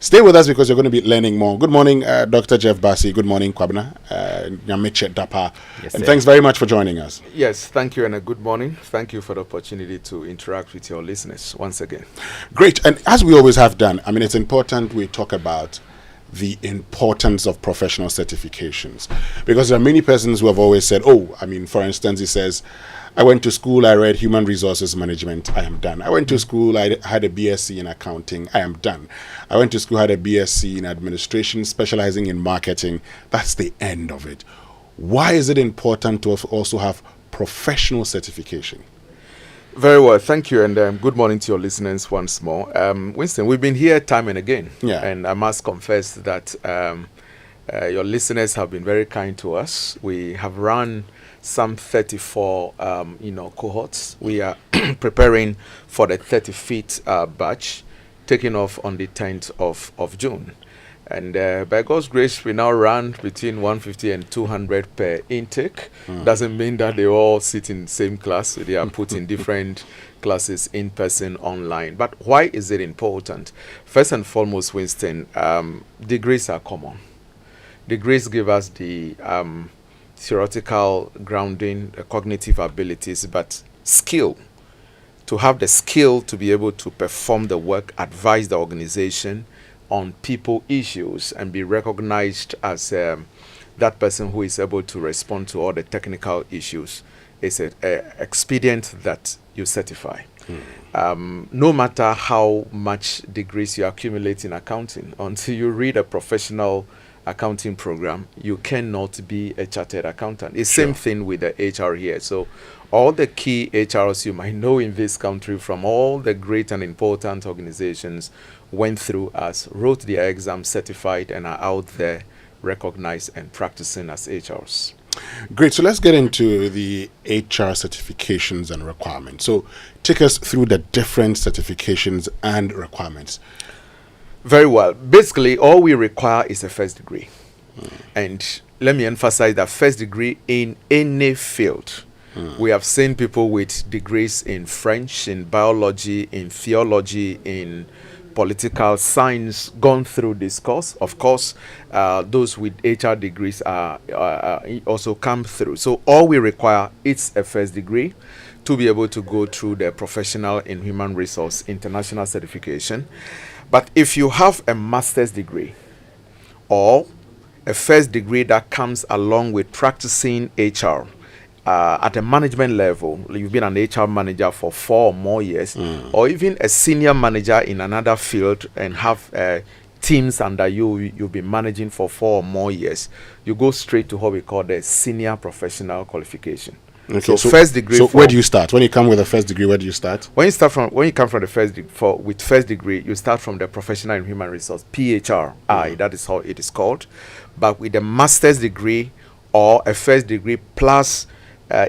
Stay with us because you're going to be learning more. Good morning, Dr. Jeff Bassey. Good morning, Kwabena. Nyamiche Dapa. Yes, and sir. Thanks very much for joining us. Yes, thank you and a good morning. Thank you for the opportunity to interact with your listeners once again. Great. And as we always have done, I mean, it's important we talk about the importance of professional certifications, because there are many persons who have always said, for instance, he says, I went to school, I read human resources management, I am done. I went to school, I had a BSc in accounting, I am done. I went to school, had a BSc in administration, specializing in marketing. That's the end of it. Why is it important to also have professional certification? Very well, thank you, and good morning to your listeners once more. Winston, we've been here time and again, and I must confess that your listeners have been very kind to us. We have run some 34 cohorts. We are preparing for the 35th batch, taking off on the 10th of June. And by God's grace, we now run between 150 and 200 per intake. Doesn't mean that they all sit in the same class. They are put in different classes, in person, online. But why is it important? First and foremost, Winston, degrees are common. Degrees give us the theoretical grounding, cognitive abilities, but skill. To have the skill to be able to perform the work, advise the organization on people issues, and be recognized as that person who is able to respond to all the technical issues is an expedient that you certify. No matter how much degrees you accumulate in accounting, until you read a professional accounting program, you cannot be a chartered accountant. It's same thing with the HR here. So all the key HRs you might know in this country from all the great and important organizations went through us, wrote their exam, certified, and are out there recognized and practicing as HRs. Great. So let's get into the HR certifications and requirements. So take us through the different certifications and requirements. Very well. Basically, all we require is a first degree. And let me emphasize that first degree in any field. We have seen people with degrees in French, in biology, in theology, in political science gone through this course. Of course, those with HR degrees are also come through. So all we require is a first degree to be able to go through the professional in human resource international certification. But if you have a master's degree or a first degree that comes along with practicing HR at a management level, you've been an HR manager for 4 or more years, or even a senior manager in another field and have teams under you've been managing for 4 or more years, you go straight to what we call the senior professional qualification. Okay, so first degree. So where do you start? When you come with a first degree, where do you start? When you come from the first with first degree, you start from the professional in human resource, PHRI, that is how it is called. But with a master's degree or a first degree plus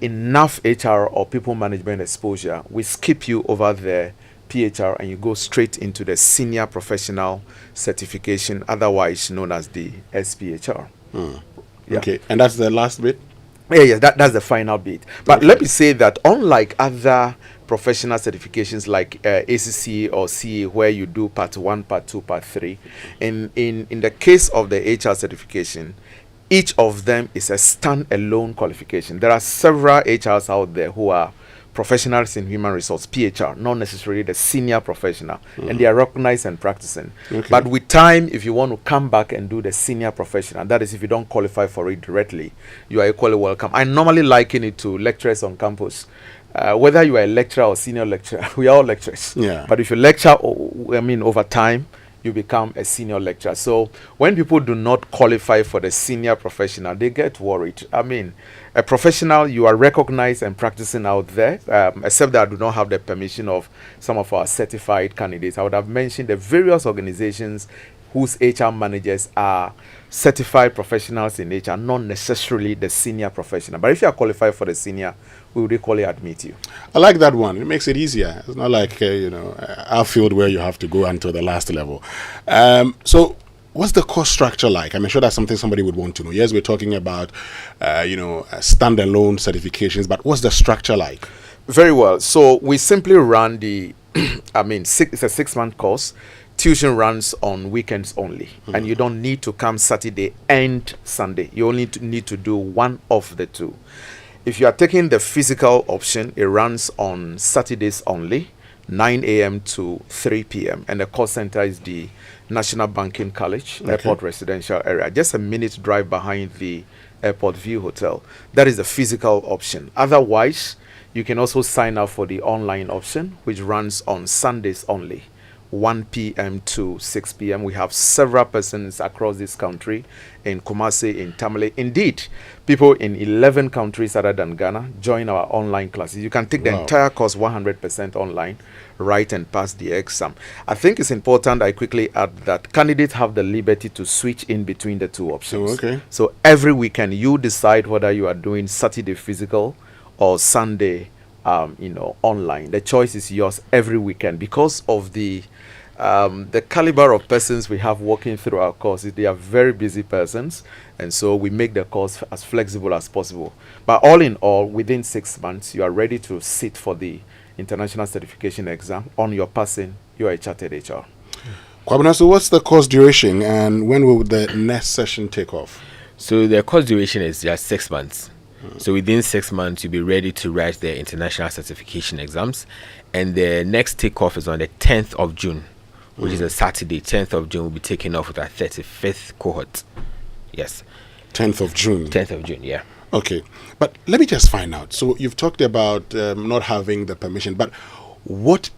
enough HR or people management exposure, we skip you over the PHR and you go straight into the senior professional certification, otherwise known as the SPHR. Okay, and that's the last bit? Yeah, that's the final bit. But let me say that unlike other professional certifications like ACC or CA, where you do part 1, part 2, part 3, in the case of the HR certification, each of them is a stand-alone qualification. There are several HRs out there who are professionals in human resource, PHR, not necessarily the senior professional, and they are recognized and practicing. But with time, if you want to come back and do the senior professional, that is if you don't qualify for it directly, you are equally welcome. I normally liken it to lecturers on campus. Whether you are a lecturer or senior lecturer, we are all lecturers. But if you lecture, over time, you become a senior lecturer. So when people do not qualify for the senior professional, they get worried. A professional, you are recognized and practicing out there, except that I do not have the permission of some of our certified candidates. I would have mentioned the various organizations whose HR managers are certified professionals in HR, not necessarily the senior professional. But if you are qualified for the senior, we would equally admit you. I like that one. It makes it easier. It's not like, our field where you have to go until the last level. So what's the course structure like? I'm sure that's something somebody would want to know. Yes, we're talking about, standalone certifications, but what's the structure like? Very well. So we simply run the, it's a 6-month course. tuition runs on weekends only, and you don't need to come Saturday and Sunday. You only need to do one of the two. If you are taking the physical option, it runs on Saturdays only, 9 a.m. to 3 p.m. And the course center is the National Banking College, Airport Residential Area, just a minute drive behind the Airport View Hotel. That is the physical option. Otherwise, you can also sign up for the online option, which runs on Sundays only, 1 p.m. to 6 p.m. We have several persons across this country, in Kumasi, in Tamale. Indeed, people in 11 countries other than Ghana join our online classes. You can take the entire course 100% online, write and pass the exam. I think it's important I quickly add that candidates have the liberty to switch in between the two options. So every weekend, you decide whether you are doing Saturday physical or Sunday online. The choice is yours every weekend. Because of the caliber of persons we have working through our courses, they are very busy persons, and so we make the course as flexible as possible. But all in all, within 6 months, you are ready to sit for the international certification exam. On your passing, you are a chartered HR. Kwabena, so what's the course duration, and when will the next session take off? So the course duration is just 6 months. So within 6 months, you'll be ready to write the international certification exams. And the next takeoff is on the 10th of June, which is a Saturday. 10th of June, we'll be taking off with our 35th cohort. Yes. 10th of June. 10th of June, yeah. Okay. But let me just find out. So you've talked about not having the permission, but what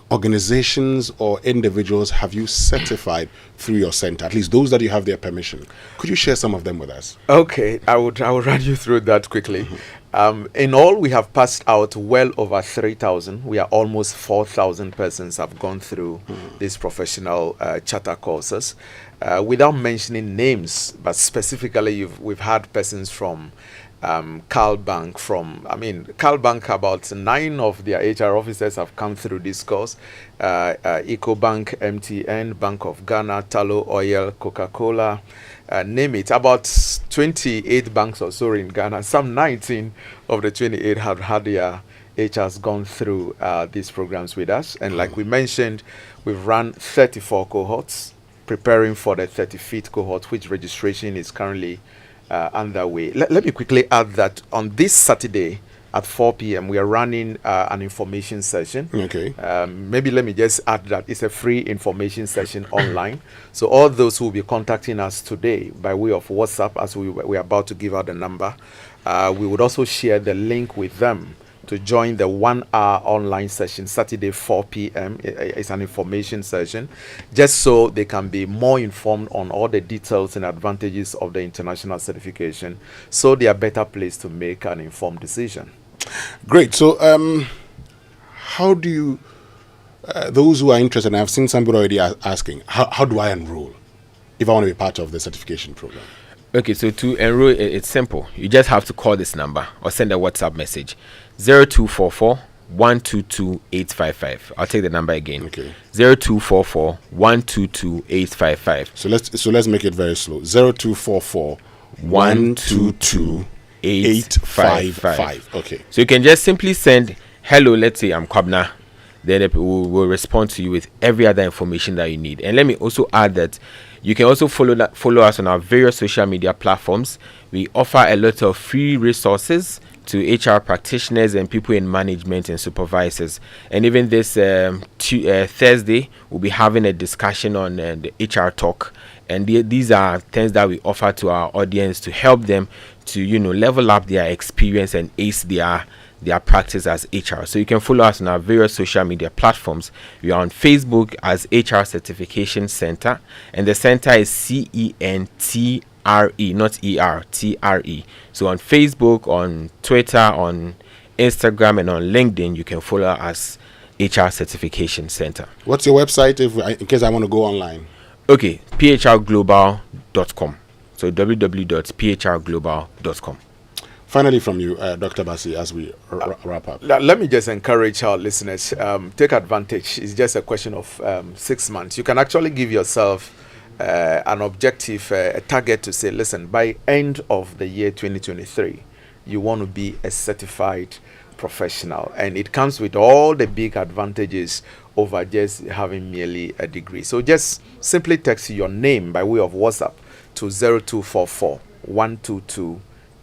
organizations or individuals have you certified through your center, at least those that you have their permission? Could you share some of them with us? Okay, I will run you through that quickly. In all, we have passed out well over 3,000. We are almost 4,000 persons have gone through these professional charter courses. Without mentioning names, but specifically we've had persons from Carl Bank, Carl Bank, about 9 of their HR officers have come through this course. EcoBank, MTN, Bank of Ghana, Talo Oil, Coca-Cola, name it. About 28 banks or so in Ghana. Some 19 of the 28 have had their HRs gone through these programs with us. And like we mentioned, we've run 34 cohorts, preparing for the 35th cohort, which registration is currently underway. Let me quickly add that on this Saturday at 4 p.m. we are running an information session. Okay. Maybe let me just add that it's a free information session online. So all those who will be contacting us today by way of WhatsApp, as we're about to give out the number, we would also share the link with them to join the 1 hour online session Saturday 4 p.m. It's an information session, just so they can be more informed on all the details and advantages of the international certification, so they are better placed to make an informed decision. Great. So how do you those who are interested, and I've seen some people already asking, how do I enroll if I want to be part of the certification program? Okay, so to enroll, it's simple. You just have to call this number or send a WhatsApp message, 0244 122 855. I'll take the number again. Okay. 0244 122 855. So let's make it very slow. 0244 122 855. Okay. So you can just simply send hello. Let's say I'm Kwabena. Then we'll respond to you with every other information that you need. And let me also add that you can also follow us on our various social media platforms. We offer a lot of free resources to HR practitioners and people in management and supervisors. And even this Thursday, we'll be having a discussion on the HR talk. And these are things that we offer to our audience to help them to, level up their experience and ace their practice as HR. So you can follow us on our various social media platforms. We are on Facebook as HR Certification Center, and the center is CENTRE, not ER, TRE. So on Facebook, on Twitter, on Instagram, and on LinkedIn, you can follow us HR Certification Center. What's your website in case I want to go online? Okay, phrglobal.com. So www.phrglobal.com. Finally, from you, Dr. Bassey, as we wrap up. Let me just encourage our listeners, take advantage. It's just a question of 6 months. You can actually give yourself an objective, a target to say, listen, by end of the year 2023, you want to be a certified professional. And it comes with all the big advantages over just having merely a degree. So just simply text your name by way of WhatsApp to 0244 122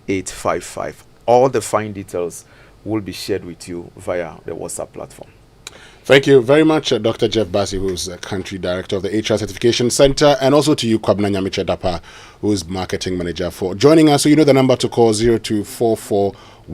855. All the fine details will be shared with you via the WhatsApp platform. Thank you very much, Dr. Jeff Bassey, who's Country Director of the HR Certification Center, and also to you, Kwabena Nyamiche Dapa, who's Marketing Manager, for joining us. So you know the number to call 0244